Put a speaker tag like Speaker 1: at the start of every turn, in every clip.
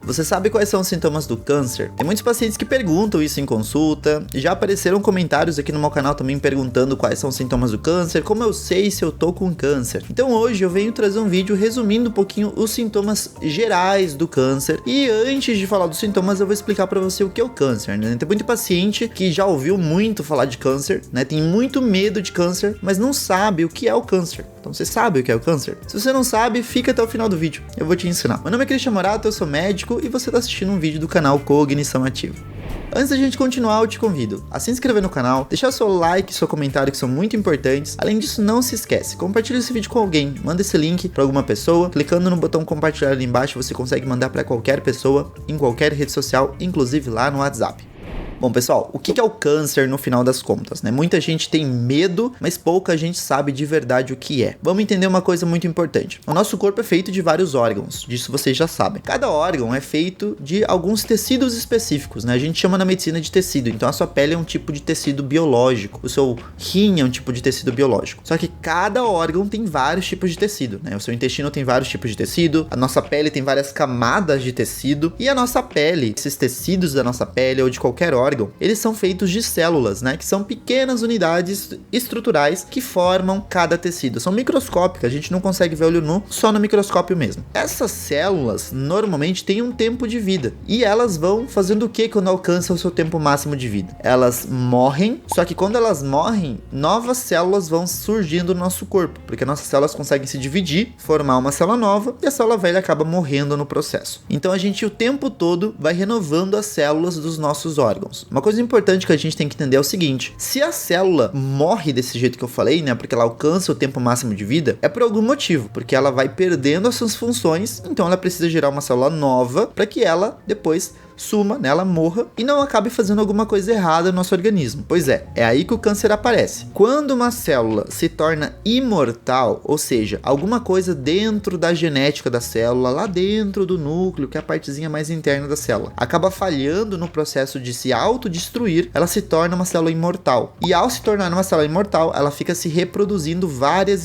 Speaker 1: Você sabe quais são os sintomas do câncer? Tem muitos pacientes que perguntam isso em consulta, e já apareceram comentários aqui no meu canal também perguntando quais são os sintomas do câncer, como eu sei se eu tô com câncer. Então hoje eu venho trazer um vídeo resumindo um pouquinho os sintomas gerais do câncer, e antes de falar dos sintomas eu vou explicar pra você o que é o câncer, né? Tem muito paciente que já ouviu muito falar de câncer, né? Tem muito medo de câncer, mas não sabe o que é o câncer. Então você sabe o que é o câncer? Se você não sabe, fica até o final do vídeo, eu vou te ensinar. Meu nome é Christian Morato, eu sou médico e você está assistindo um vídeo do canal Cognição Ativa. Antes da gente continuar, eu te convido a se inscrever no canal, deixar seu like e seu comentário que são muito importantes. Além disso, não se esquece, compartilha esse vídeo com alguém, manda esse link para alguma pessoa. Clicando no botão compartilhar ali embaixo, você consegue mandar para qualquer pessoa, em qualquer rede social, inclusive lá no WhatsApp. Bom, pessoal, o que é o câncer no final das contas, né? Muita gente tem medo, mas pouca gente sabe de verdade o que é. Vamos entender uma coisa muito importante. O nosso corpo é feito de vários órgãos, disso vocês já sabem. Cada órgão é feito de alguns tecidos específicos, né? A gente chama na medicina de tecido, então a sua pele é um tipo de tecido biológico, o seu rim é um tipo de tecido biológico. Só que cada órgão tem vários tipos de tecido, né? O seu intestino tem vários tipos de tecido, a nossa pele tem várias camadas de tecido, e a nossa pele, esses tecidos da nossa pele ou de qualquer órgão, eles são feitos de células, né? Que são pequenas unidades estruturais que formam cada tecido. São microscópicas, a gente não consegue ver olho nu, só no microscópio mesmo. Essas células normalmente têm um tempo de vida. E elas vão fazendo o que quando alcançam o seu tempo máximo de vida? Elas morrem, só que quando elas morrem, novas células vão surgindo no nosso corpo, porque nossas células conseguem se dividir, formar uma célula nova, e a célula velha acaba morrendo no processo. Então a gente o tempo todo vai renovando as células dos nossos órgãos. Uma coisa importante que a gente tem que entender é o seguinte: se a célula morre desse jeito que eu falei, né, porque ela alcança o tempo máximo de vida, é por algum motivo, porque ela vai perdendo as suas funções, então ela precisa gerar uma célula nova para que ela depois suma, né, ela morra e não acabe fazendo alguma coisa errada no nosso organismo. Pois é aí que o câncer aparece. Quando uma célula se torna imortal, ou seja, alguma coisa dentro da genética da célula, lá dentro do núcleo, que é a partezinha mais interna da célula, acaba falhando no processo de se autodestruir, ela se torna uma célula imortal. E ao se tornar uma célula imortal, ela fica se reproduzindo várias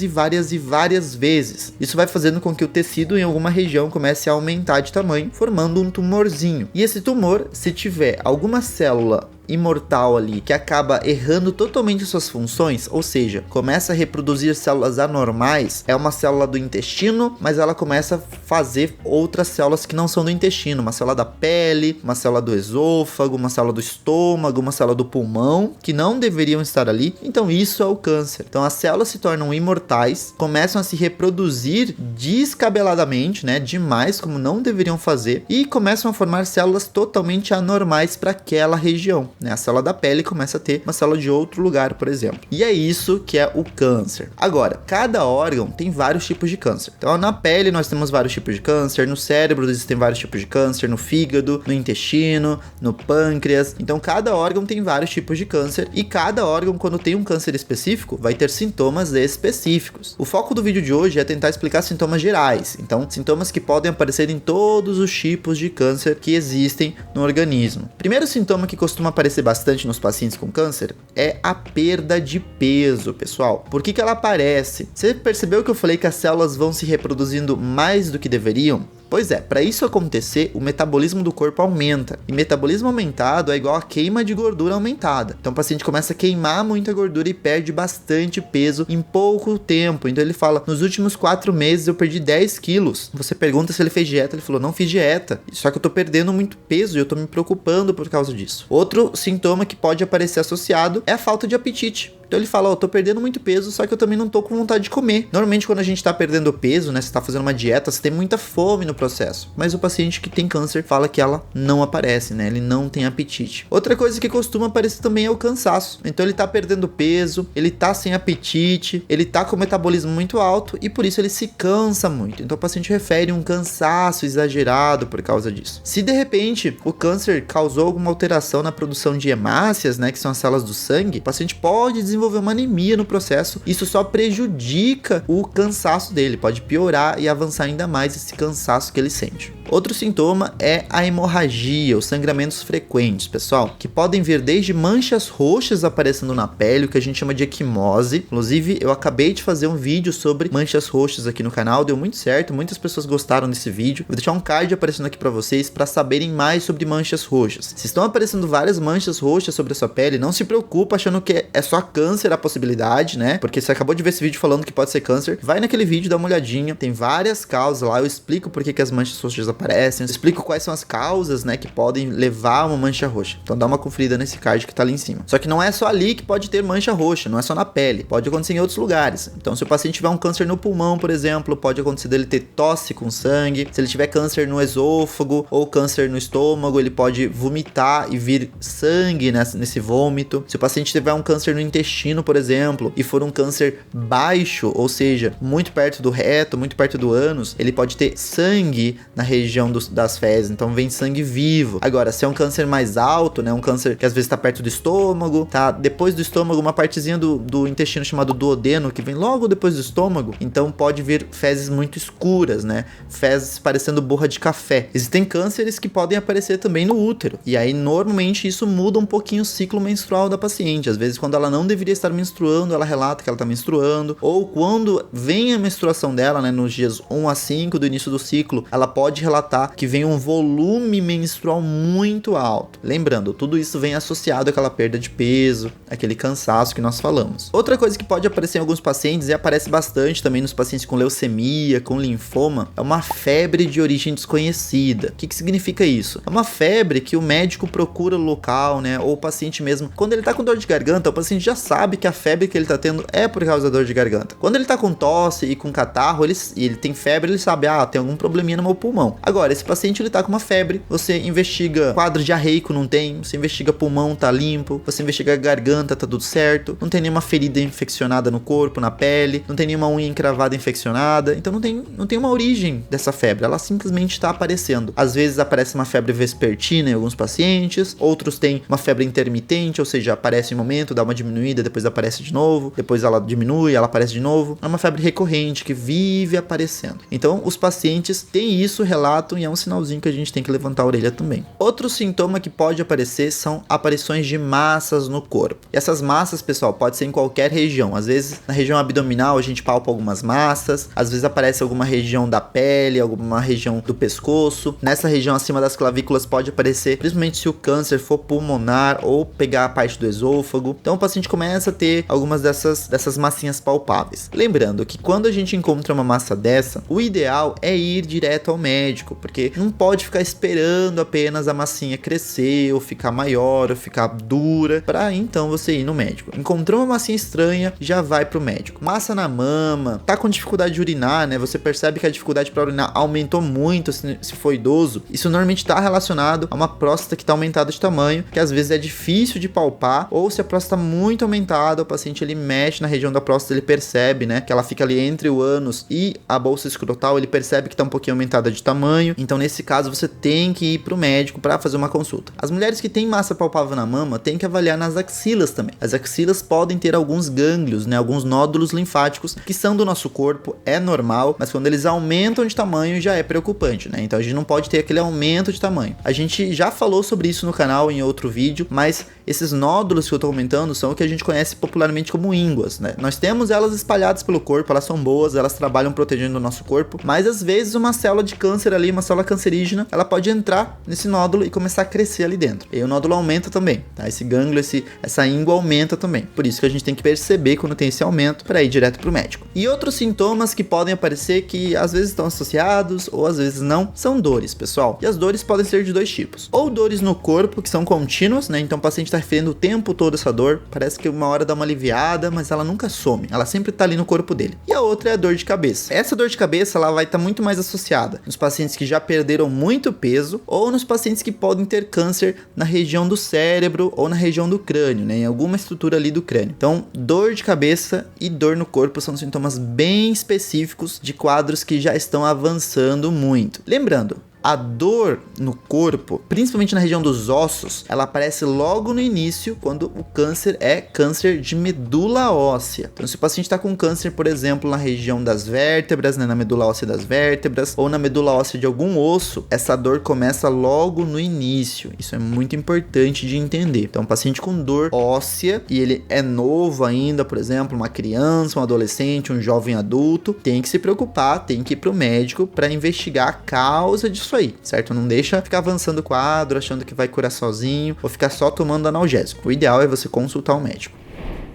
Speaker 1: vezes. Isso vai fazendo com que o tecido em alguma região comece a aumentar de tamanho, formando um tumorzinho. E esse tumor, se tiver alguma célula imortal ali que acaba errando totalmente suas funções, ou seja, começa a reproduzir células anormais, é uma célula do intestino, mas ela começa a fazer outras células que não são do intestino, uma célula da pele, uma célula do esôfago, uma célula do estômago, uma célula do pulmão, que não deveriam estar ali. Então isso é o câncer. Então as células se tornam imortais, começam a se reproduzir descabeladamente, né, demais, como não deveriam fazer, e começam a formar células totalmente anormais para aquela região. A célula da pele começa a ter uma célula de outro lugar, por exemplo. E é isso que é o câncer. Agora, cada órgão tem vários tipos de câncer. Então, na pele nós temos vários tipos de câncer, no cérebro existem vários tipos de câncer, no fígado, no intestino, no pâncreas. Então, cada órgão tem vários tipos de câncer e cada órgão, quando tem um câncer específico, vai ter sintomas específicos. O foco do vídeo de hoje é tentar explicar sintomas gerais. Então, sintomas que podem aparecer em todos os tipos de câncer que existem no organismo. Primeiro sintoma que costuma aparecer bastante nos pacientes com câncer é a perda de peso, pessoal. Por que ela aparece? Você percebeu que eu falei que as células vão se reproduzindo mais do que deveriam? Pois é, para isso acontecer, o metabolismo do corpo aumenta. E metabolismo aumentado é igual a queima de gordura aumentada. Então o paciente começa a queimar muita gordura e perde bastante peso em pouco tempo. Então ele fala, nos últimos 4 meses eu perdi 10 quilos. Você pergunta se ele fez dieta, ele falou, não fiz dieta. Só que eu tô perdendo muito peso e eu tô me preocupando por causa disso. Outro sintoma que pode aparecer associado é a falta de apetite. Então ele fala, tô perdendo muito peso, só que eu também não tô com vontade de comer. Normalmente quando a gente tá perdendo peso, né, você tá fazendo uma dieta, você tem muita fome no processo. Mas o paciente que tem câncer fala que ela não aparece, né, ele não tem apetite. Outra coisa que costuma aparecer também é o cansaço. Então ele tá perdendo peso, ele tá sem apetite, ele tá com o metabolismo muito alto e por isso ele se cansa muito. Então o paciente refere um cansaço exagerado por causa disso. Se de repente o câncer causou alguma alteração na produção de hemácias, né, que são as células do sangue, o paciente pode desenvolver uma anemia no processo. Isso só prejudica o cansaço dele, pode piorar e avançar ainda mais esse cansaço que ele sente. Outro sintoma é a hemorragia, os sangramentos frequentes, pessoal, que podem vir desde manchas roxas aparecendo na pele, o que a gente chama de equimose. Inclusive, eu acabei de fazer um vídeo sobre manchas roxas aqui no canal, deu muito certo, muitas pessoas gostaram desse vídeo. Vou deixar um card aparecendo aqui para vocês para saberem mais sobre manchas roxas. Se estão aparecendo várias manchas roxas sobre a sua pele, não se preocupa achando que é só câncer a possibilidade, né? Porque você acabou de ver esse vídeo falando que pode ser câncer, vai naquele vídeo, dá uma olhadinha, tem várias causas lá, eu explico por que as manchas roxas aparecem, eu explico quais são as causas, né, que podem levar a uma mancha roxa. Então dá uma conferida nesse card que tá ali em cima. Só que não é só ali que pode ter mancha roxa, não é só na pele, pode acontecer em outros lugares. Então se o paciente tiver um câncer no pulmão, por exemplo, pode acontecer dele ter tosse com sangue. Se ele tiver câncer no esôfago ou câncer no estômago, ele pode vomitar e vir sangue nesse vômito. Se o paciente tiver um câncer no intestino, por exemplo, e for um câncer baixo, ou seja, muito perto do reto, muito perto do ânus, ele pode ter sangue na região das fezes, então vem sangue vivo. Agora, se é um câncer mais alto, né, um câncer que às vezes tá perto do estômago, tá depois do estômago, uma partezinha do intestino chamado duodeno, que vem logo depois do estômago, então pode vir fezes muito escuras, né, fezes parecendo borra de café. Existem cânceres que podem aparecer também no útero, e aí normalmente isso muda um pouquinho o ciclo menstrual da paciente. Às vezes quando ela não deveria estar menstruando, ela relata que ela tá menstruando, ou quando vem a menstruação dela, né, nos dias 1 a 5 do início do ciclo, ela pode relatar que vem um volume menstrual muito alto. Lembrando, tudo isso vem associado àquela perda de peso, aquele cansaço que nós falamos. Outra coisa que pode aparecer em alguns pacientes, e aparece bastante também nos pacientes com leucemia, com linfoma, é uma febre de origem desconhecida. O que significa isso? É uma febre que o médico procura o local, né, ou o paciente mesmo. Quando ele tá com dor de garganta, o paciente já sabe que a febre que ele tá tendo é por causa da dor de garganta. Quando ele tá com tosse e com catarro, ele tem febre, ele sabe, tem algum probleminha no meu pulmão. Agora, esse paciente ele tá com uma febre, você investiga quadro diarreico, não tem, você investiga pulmão, tá limpo, você investiga a garganta, tá tudo certo, não tem nenhuma ferida infeccionada no corpo, na pele, não tem nenhuma unha encravada infeccionada, então não tem uma origem dessa febre, ela simplesmente tá aparecendo. Às vezes aparece uma febre vespertina em alguns pacientes, outros têm uma febre intermitente, ou seja, aparece em um momento, dá uma diminuída, depois aparece de novo, depois ela diminui, ela aparece de novo. É uma febre recorrente que vive aparecendo. Então, os pacientes têm isso, relatam, e é um sinalzinho que a gente tem que levantar a orelha também. Outro sintoma que pode aparecer são aparições de massas no corpo. E essas massas, pessoal, pode ser em qualquer região. Às vezes, na região abdominal, a gente palpa algumas massas. Às vezes aparece alguma região da pele, alguma região do pescoço. Nessa região acima das clavículas pode aparecer, principalmente se o câncer for pulmonar ou pegar a parte do esôfago. Então, o paciente começa a ter algumas dessas massinhas palpáveis. Lembrando que quando a gente encontra uma massa dessa, o ideal é ir direto ao médico, porque não pode ficar esperando apenas a massinha crescer, ou ficar maior, ou ficar dura, para então você ir no médico. Encontrou uma massinha estranha, já vai pro médico. Massa na mama, tá com dificuldade de urinar, né? Você percebe que a dificuldade para urinar aumentou muito se for idoso. Isso normalmente está relacionado a uma próstata que está aumentada de tamanho, que às vezes é difícil de palpar, ou se a próstata está muito aumentada, o paciente ele mexe na região da próstata, ele percebe, né, que ela fica ali entre o ânus e a bolsa escrotal, ele percebe que está um pouquinho aumentada de tamanho. Então nesse caso você tem que ir pro médico para fazer uma consulta. As mulheres que têm massa palpável na mama tem que avaliar nas axilas também. As axilas podem ter alguns gânglios, né, alguns nódulos linfáticos que são do nosso corpo, é normal, mas quando eles aumentam de tamanho já é preocupante, né? Então a gente não pode ter aquele aumento de tamanho. A gente já falou sobre isso no canal em outro vídeo, mas esses nódulos que eu tô comentando são o que a gente conhece popularmente como ínguas, né? Nós temos elas espalhadas pelo corpo, elas são boas, elas trabalham protegendo o nosso corpo, mas às vezes uma célula de câncer ali, uma célula cancerígena, ela pode entrar nesse nódulo e começar a crescer ali dentro. E aí o nódulo aumenta também, tá? Esse gânglio, essa íngua aumenta também. Por isso que a gente tem que perceber quando tem esse aumento para ir direto pro médico. E outros sintomas que podem aparecer que às vezes estão associados ou às vezes não, são dores, pessoal. E as dores podem ser de dois tipos. Ou dores no corpo, que são contínuas, né? Então o paciente tá referindo o tempo todo essa dor, parece que uma hora dá uma aliviada, mas ela nunca some, ela sempre tá ali no corpo dele. E a outra é a dor de cabeça. Essa dor de cabeça, ela vai estar muito mais associada nos pacientes que já perderam muito peso ou nos pacientes que podem ter câncer na região do cérebro ou na região do crânio, né? Em alguma estrutura ali do crânio. Então, dor de cabeça e dor no corpo são sintomas bem específicos de quadros que já estão avançando muito. Lembrando, A dor no corpo, principalmente na região dos ossos, ela aparece logo no início quando o câncer é câncer de medula óssea. Então, se o paciente está com câncer, por exemplo, na região das vértebras, né, na medula óssea das vértebras, ou na medula óssea de algum osso, essa dor começa logo no início. Isso é muito importante de entender. Então, um paciente com dor óssea e ele é novo ainda, por exemplo, uma criança, um adolescente, um jovem adulto, tem que se preocupar, tem que ir pro médico para investigar a causa disso aí, certo? Não deixa ficar avançando o quadro, achando que vai curar sozinho, ou ficar só tomando analgésico. O ideal é você consultar um médico.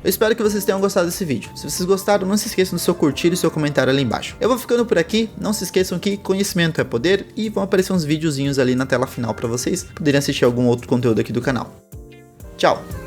Speaker 1: Eu espero que vocês tenham gostado desse vídeo. Se vocês gostaram, não se esqueçam do seu curtir e seu comentário ali embaixo. Eu vou ficando por aqui, não se esqueçam que conhecimento é poder e vão aparecer uns videozinhos ali na tela final para vocês poderem assistir algum outro conteúdo aqui do canal. Tchau!